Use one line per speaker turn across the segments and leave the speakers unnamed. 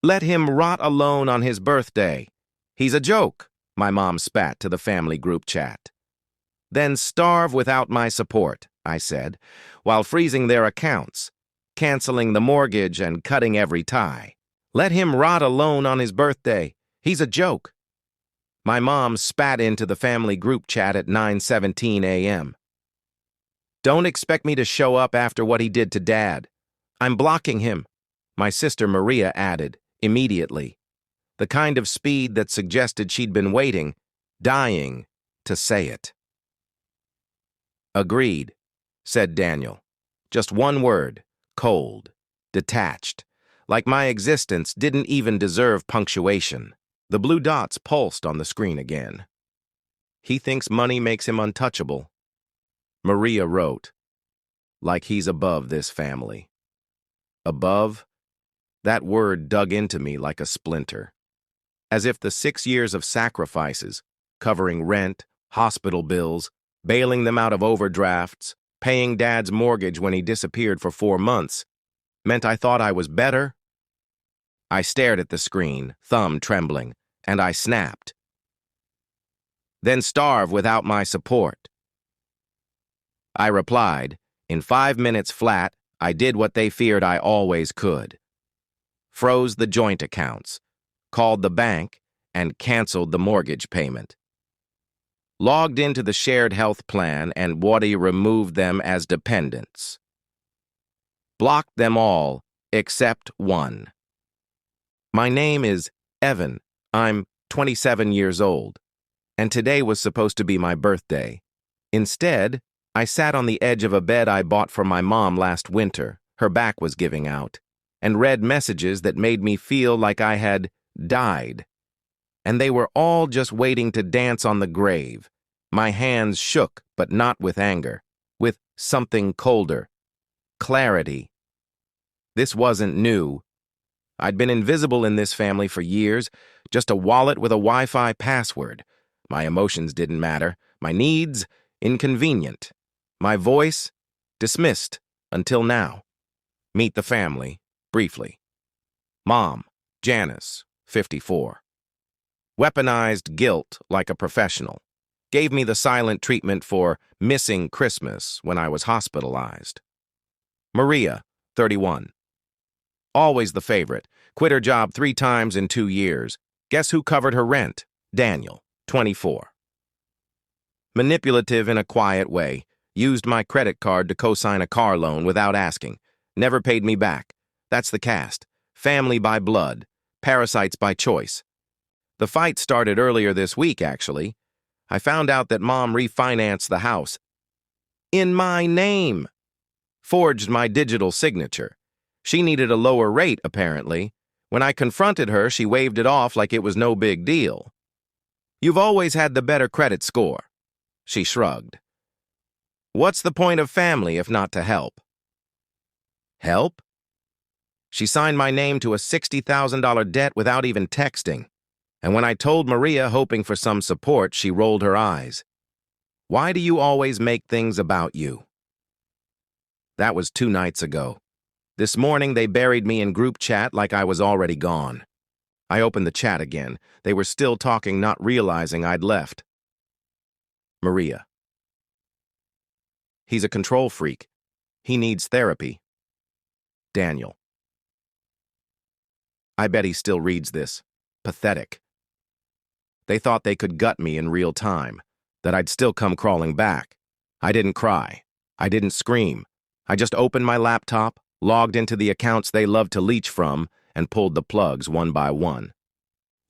Let him rot alone on his birthday. He's a joke, my mom spat to the family group chat. Then starve without my support, I said, while freezing their accounts, canceling the mortgage and cutting every tie. Let him rot alone on his birthday. He's a joke. My mom spat into the family group chat at 9:17 a.m. Don't expect me to show up after what he did to Dad. I'm blocking him, my sister Maria added, immediately. The kind of speed that suggested she'd been waiting, dying, to say it. Agreed, said Daniel. Just one word, cold, detached, like my existence didn't even deserve punctuation. The blue dots pulsed on the screen again. He thinks money makes him untouchable. Maria wrote, like he's above this family. Above? That word dug into me like a splinter. As if the 6 years of sacrifices, covering rent, hospital bills, bailing them out of overdrafts, paying Dad's mortgage when he disappeared for 4 months, meant I thought I was better. I stared at the screen, thumb trembling, and I snapped. Then starve without my support. I replied, in 5 minutes flat, I did what they feared I always could. Froze the joint accounts, called the bank, and canceled the mortgage payment. Logged into the shared health plan and Waddy removed them as dependents. Blocked them all except one. My name is Evan. I'm 27 years old, and today was supposed to be my birthday. Instead, I sat on the edge of a bed I bought for my mom last winter, her back was giving out, and read messages that made me feel like I had died. And they were all just waiting to dance on the grave. My hands shook, but not with anger, with something colder. Clarity. This wasn't new. I'd been invisible in this family for years, just a wallet with a Wi-Fi password. My emotions didn't matter. My needs, inconvenient. My voice, dismissed, until now. Meet the family, briefly. Mom, Janice, 54. Weaponized guilt like a professional. Gave me the silent treatment for missing Christmas when I was hospitalized. Maria, 31. Always the favorite. Quit her job 3 times in 2 years. Guess who covered her rent? Daniel, 24. Manipulative in a quiet way. Used my credit card to co-sign a car loan without asking. Never paid me back. That's the cast. Family by blood. Parasites by choice. The fight started earlier this week, actually. I found out that Mom refinanced the house. In my name. Forged my digital signature. She needed a lower rate, apparently. When I confronted her, she waved it off like it was no big deal. You've always had the better credit score. She shrugged. What's the point of family if not to help? Help? She signed my name to a $60,000 debt without even texting. And when I told Maria, hoping for some support, she rolled her eyes. Why do you always make things about you? That was 2 nights ago. This morning, they buried me in group chat like I was already gone. I opened the chat again. They were still talking, not realizing I'd left. Maria. He's a control freak. He needs therapy. Daniel. I bet he still reads this. Pathetic. They thought they could gut me in real time, that I'd still come crawling back. I didn't cry. I didn't scream. I just opened my laptop, logged into the accounts they love to leech from, and pulled the plugs one by one.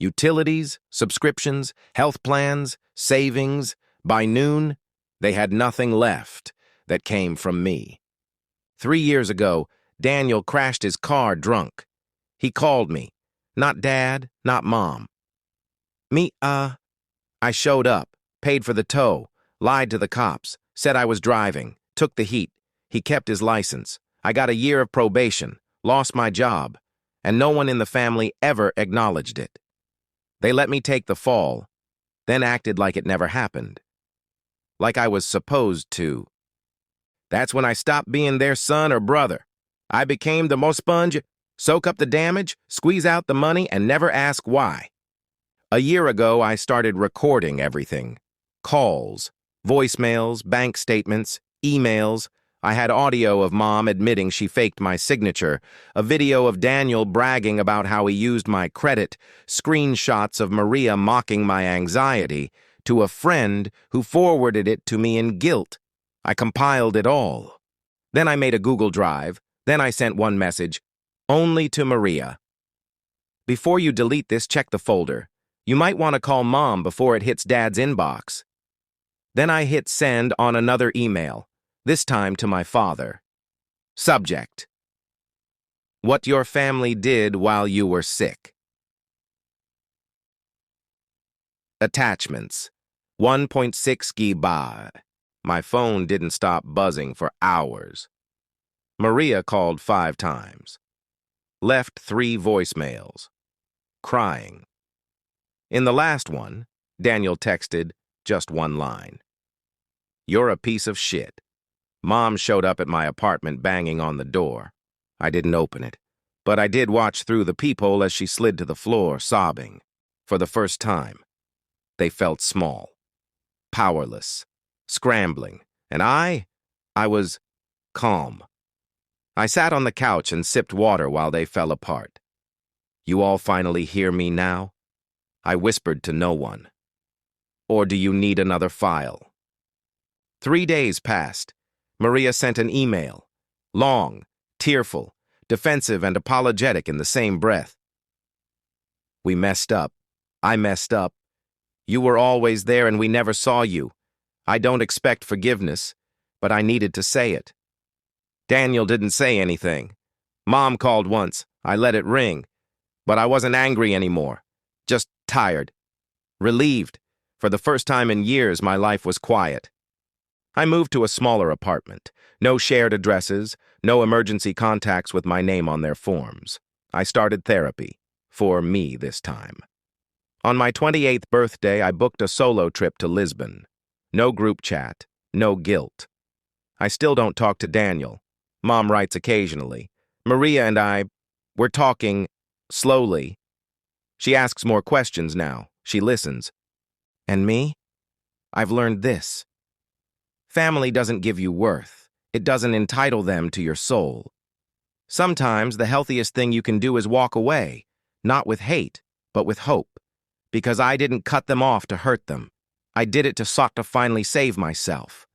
Utilities, subscriptions, health plans, savings. By noon, they had nothing left that came from me. 3 years ago, Daniel crashed his car drunk. He called me. Not Dad, not Mom. I showed up, paid for the tow, lied to the cops, said I was driving, took the heat. He kept his license. I got a year of probation, lost my job, and no one in the family ever acknowledged it. They let me take the fall, then acted like it never happened. Like I was supposed to. That's when I stopped being their son or brother. I became the most sponge. Soak up the damage, squeeze out the money, and never ask why. A year ago, I started recording everything. Calls, voicemails, bank statements, emails. I had audio of Mom admitting she faked my signature, a video of Daniel bragging about how he used my credit, screenshots of Maria mocking my anxiety, to a friend who forwarded it to me in guilt. I compiled it all. Then I made a Google Drive. Then I sent one message, only to Maria. Before you delete this, check the folder. You might want to call Mom before it hits Dad's inbox. Then I hit send on another email, this time to my father. Subject: what your family did while you were sick. Attachments: 1.6 GB. My phone didn't stop buzzing for hours. Maria called 5 times. Left 3 voicemails. Crying. In the last one, Daniel texted just one line. You're a piece of shit. Mom showed up at my apartment banging on the door. I didn't open it, but I did watch through the peephole as she slid to the floor, sobbing. For the first time, they felt small, powerless, scrambling, and I was calm. I sat on the couch and sipped water while they fell apart. You all finally hear me now? I whispered to no one. Or do you need another file? 3 days passed. Maria sent an email. Long, tearful, defensive, and apologetic in the same breath. We messed up. I messed up. You were always there and we never saw you. I don't expect forgiveness, but I needed to say it. Daniel didn't say anything. Mom called once. I let it ring. But I wasn't angry anymore. Just tired. Relieved. For the first time in years, my life was quiet. I moved to a smaller apartment. No shared addresses, no emergency contacts with my name on their forms. I started therapy. For me this time. On my 28th birthday, I booked a solo trip to Lisbon. No group chat. No guilt. I still don't talk to Daniel. Mom writes occasionally. Maria and we're talking slowly. She asks more questions now. She listens. And me? I've learned this. Family doesn't give you worth. It doesn't entitle them to your soul. Sometimes the healthiest thing you can do is walk away, not with hate, but with hope. Because I didn't cut them off to hurt them. I did it to sought to finally save myself.